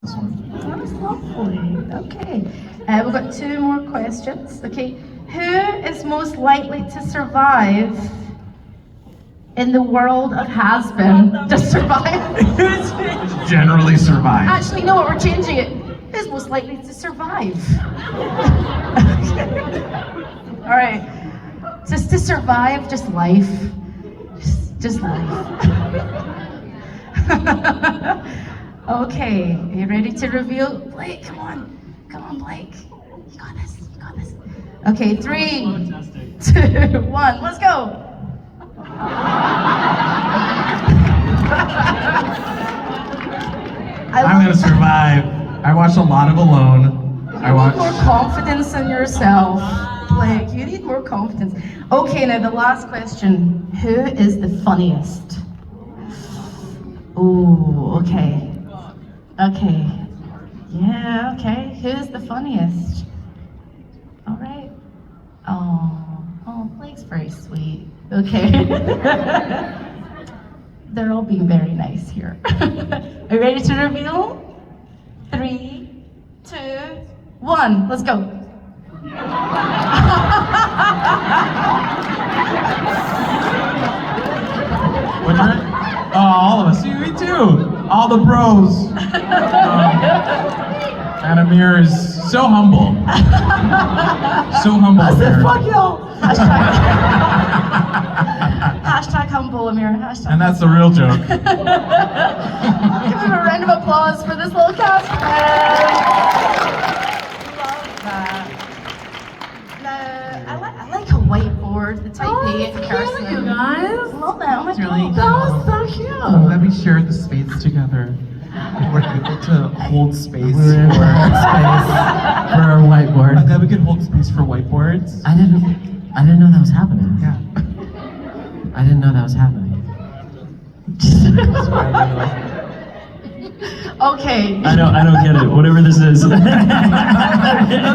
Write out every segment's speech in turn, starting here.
This one. That's lovely. Okay. We've got two more questions. Okay. Who is most likely to survive in the world of Hazbin? To survive? Generally survive. Actually, no, we're changing it. Who's most likely to survive? All right. Just to survive, just life. Just life. Okay, are you ready to reveal? Blake, come on. Come on, Blake. You got this, you got this. Okay, 3, 2, 1, let's go. I'm gonna survive. I watched a lot of Alone. You need more confidence in yourself, Blake. You need more confidence. Okay, now the last question. Who is the funniest? Ooh, okay. Okay. Yeah, okay. Who's the funniest? All right. Oh, Blake's very sweet. Okay. They're all being very nice here. Are you ready to reveal? 3, 2, 1, let's go. What's that? Oh, all of us. Me too. All the bros. And Amir is so humble. So humble. I said, Amir. fuck y'all. Hashtag humble, Amir. Hashtag. And that's the real joke. Give him a round of applause for this little cast. Love that. Now, I like a whiteboard, the type A in person. You guys. Love that. Oh my really God. That was so cute. Let me share the space together. We're able to hold space We're in for space for our whiteboard. And then we can hold space for whiteboards. I didn't know that was happening. Yeah. I didn't know that was happening. Okay. I don't get it. Whatever this is. That's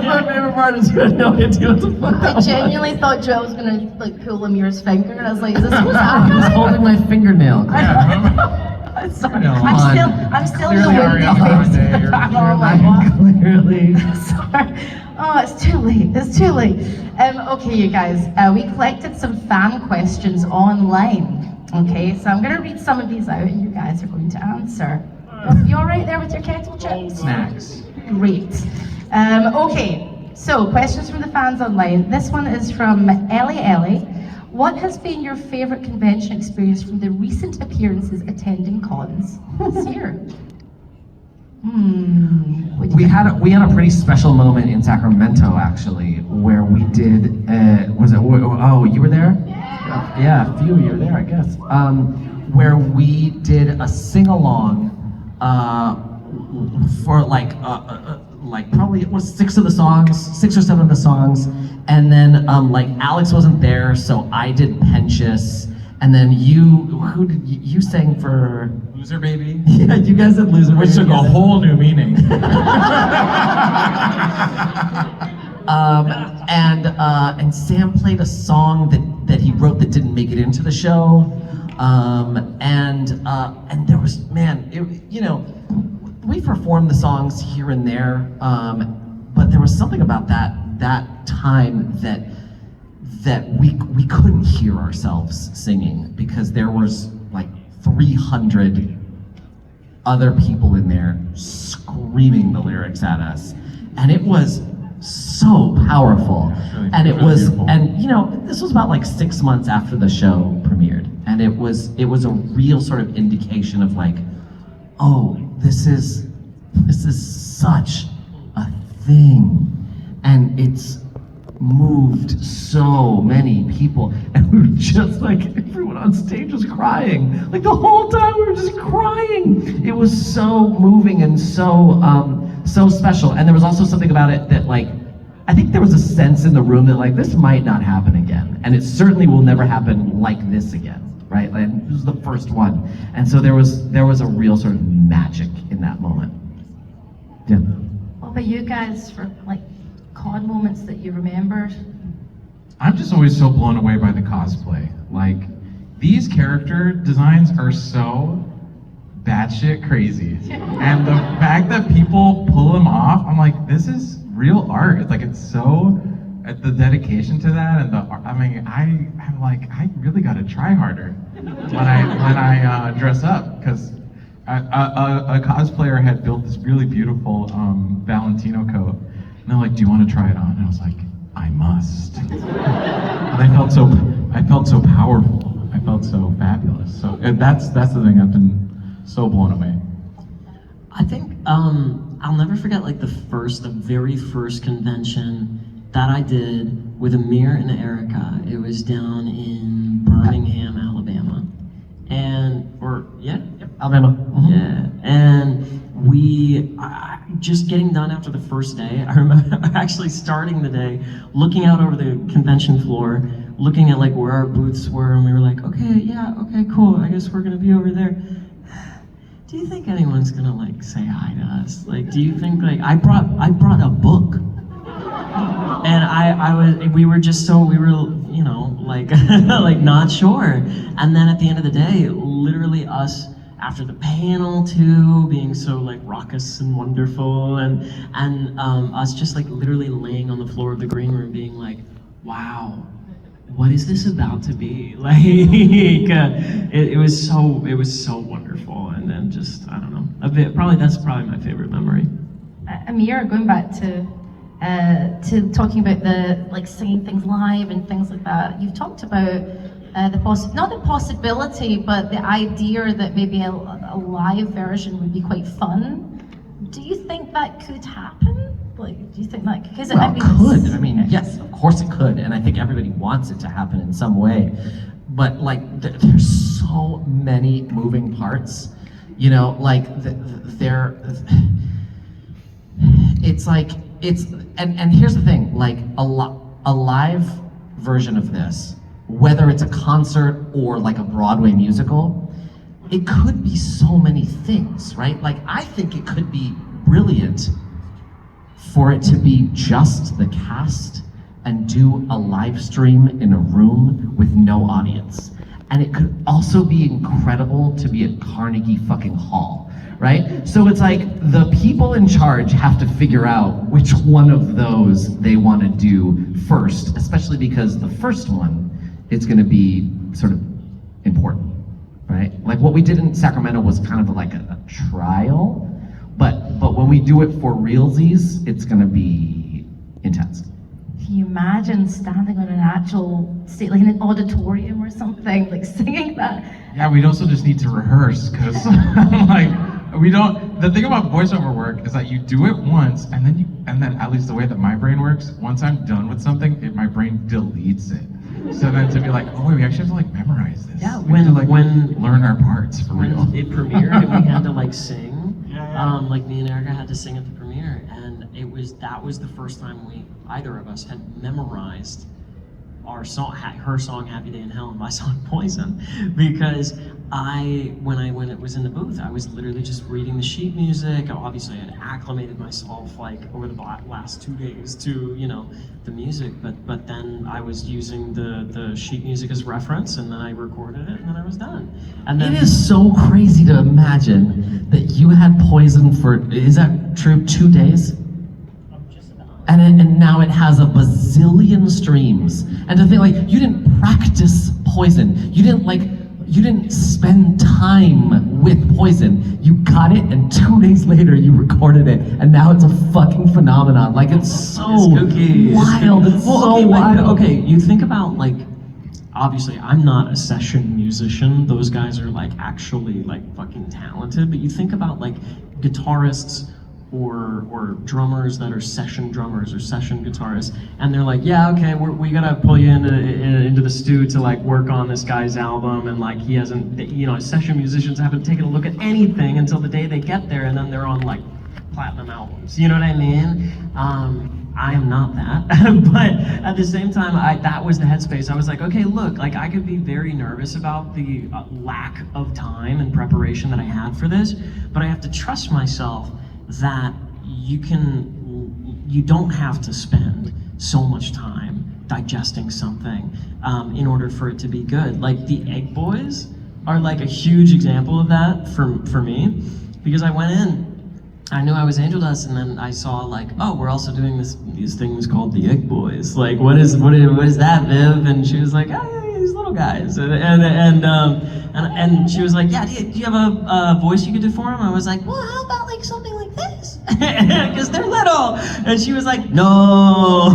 my favorite part. Is I have no idea what the fuck. I genuinely thought Joe was gonna like pull Amir's finger, and I was like, "Is this what's I was happening?" holding my fingernail. I'm sorry. No, I'm still in the windy phase. Oh my God. Clearly. Sorry. Oh, it's too late. It's too late. Okay, you guys. We collected some fan questions online. Okay, so I'm gonna read some of these out, and you guys are going to answer. You all right there with your kettle chips? Snacks. Great. Okay, so questions from the fans online. This one is from Ellie. What has been your favorite convention experience from the recent appearances attending cons this year? We had a pretty special moment in Sacramento actually, where we did. Was it? Oh, you were there? Yeah, a few of you were there, I guess. Where we did a sing-along for like probably it was 6 or 7 of the songs, and then like Alex wasn't there, so I did Pentious, and then you sang for Loser Baby. Yeah, you guys did Loser Baby. Which took a whole new meaning. And Sam played a song that he wrote that didn't make it into the show, and there was we performed the songs here and there, but there was something about that time that we couldn't hear ourselves singing because there was like 300 other people in there screaming the lyrics at us, and it was so powerful. Really, and it really was beautiful. and this was about like 6 months after the show premiered, and it was a real sort of indication of like, oh, this is such a thing, and it's moved so many people, and we were just like, everyone on stage was crying, like the whole time we were just crying. It was so moving and so special, and there was also something about it that like, I think there was a sense in the room that like, this might not happen again, and it certainly will never happen like this again, right? Like, this was the first one, and so there was a real sort of magic in that moment. Yeah. What about you guys for like con moments that you remembered? I'm just always so blown away by the cosplay. Like, these character designs are so batshit crazy. And the fact that people pull them off, I'm like, this is real art. It's like, it's so, the dedication to that, and I'm like, I really gotta try harder when I dress up, because a cosplayer had built this really beautiful Valentino coat, and they're like, do you want to try it on? And I was like, I must. And I felt so powerful. I felt so fabulous. So that's the thing. I've been so blown away. I think I'll never forget like the very first convention that I did with Amir and Erica. It was down in Birmingham, Alabama, Alabama. Mm-hmm. Yeah, and we just getting done after the first day. I remember actually starting the day, looking out over the convention floor, looking at like where our booths were, and we were like, okay, cool. I guess we're gonna be over there. Do you think anyone's gonna like say hi to us? Like, do you think like I brought a book, and we were you know like like not sure. And then at the end of the day, literally us after the panel too, being so like raucous and wonderful, and us just like literally laying on the floor of the green room, being like, wow. What is this about to be? Like, it was so wonderful, and then just I don't know. That's probably my favorite memory. Amir, going back to talking about the like singing things live and things like that. You've talked about not the possibility, but the idea that maybe a live version would be quite fun. Do you think that could happen? Like, do you think that because well, it could? I mean, yes, of course it could, and I think everybody wants it to happen in some way. But like, there's so many moving parts, you know. Like, and here's the thing: like a live version of this, whether it's a concert or like a Broadway musical, it could be so many things, right? Like, I think it could be brilliant for it to be just the cast and do a live stream in a room with no audience. And it could also be incredible to be at Carnegie fucking Hall, right? So it's like the people in charge have to figure out which one of those they want to do first, especially because the first one, it's gonna be sort of important, right? Like what we did in Sacramento was kind of like a trial, but when we do it for realsies, it's gonna be intense. Can you imagine standing on an actual stage, like in an auditorium or something, like singing that? Yeah, we'd also just need to rehearse, because like the thing about voiceover work is that you do it once, and then at least the way that my brain works, once I'm done with something, my brain deletes it. So then to be like, oh wait, we actually have to like memorize this. Yeah, we have to, like, learn our parts for real. When it premiered and we had to like sing, like me and Erica had to sing at the premiere, and that was the first time either of us had memorized our song, her song "Happy Day in Hell" and my song "Poison," because when it was in the booth, I was literally just reading the sheet music. Obviously, I had acclimated myself like over the last 2 days to the music, but then I was using the sheet music as reference, and then I recorded it, and then I was done. And then it is so crazy to imagine that you had Poison for, is that true, 2 days? And now it has a bazillion streams. And to think, like, you didn't practice Poison. You didn't spend time with Poison. You got it, and 2 days later you recorded it, and now it's a fucking phenomenon. Like, it's so wild. It's so wild. Okay, you think about, like, obviously I'm not a session musician. Those guys are like actually like fucking talented. But you think about like guitarists or drummers that are session drummers or session guitarists, and they're like, yeah, okay, we gotta pull you into the stew to like work on this guy's album, and like he hasn't, session musicians haven't taken a look at anything until the day they get there, and then they're on like platinum albums. You know what I mean? I am not that, but at the same time, that was the headspace. I was like, okay, look, like I could be very nervous about the lack of time and preparation that I had for this, but I have to trust myself that you don't have to spend so much time digesting something in order for it to be good. Like the Egg Boys, are like a huge example of that for me, because I went in, I knew I was Angel Dust, and then I saw like, oh, we're also doing these things called the Egg Boys. Like, what is that, Viv? And she was like, oh yeah, these little guys. And she was like, yeah, do you have a voice you could do for them? I was like, well, how about like something like this? Because they're little. And she was like, no.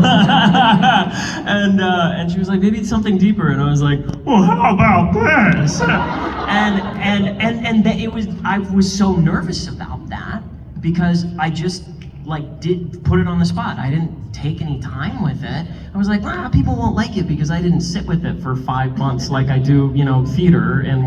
and she was like, maybe it's something deeper. And I was like, well, how about this? and it was, I was so nervous about that, because I just like did put it on the spot. I didn't take any time with it. I was like, people won't like it because I didn't sit with it for 5 months like I do, theater and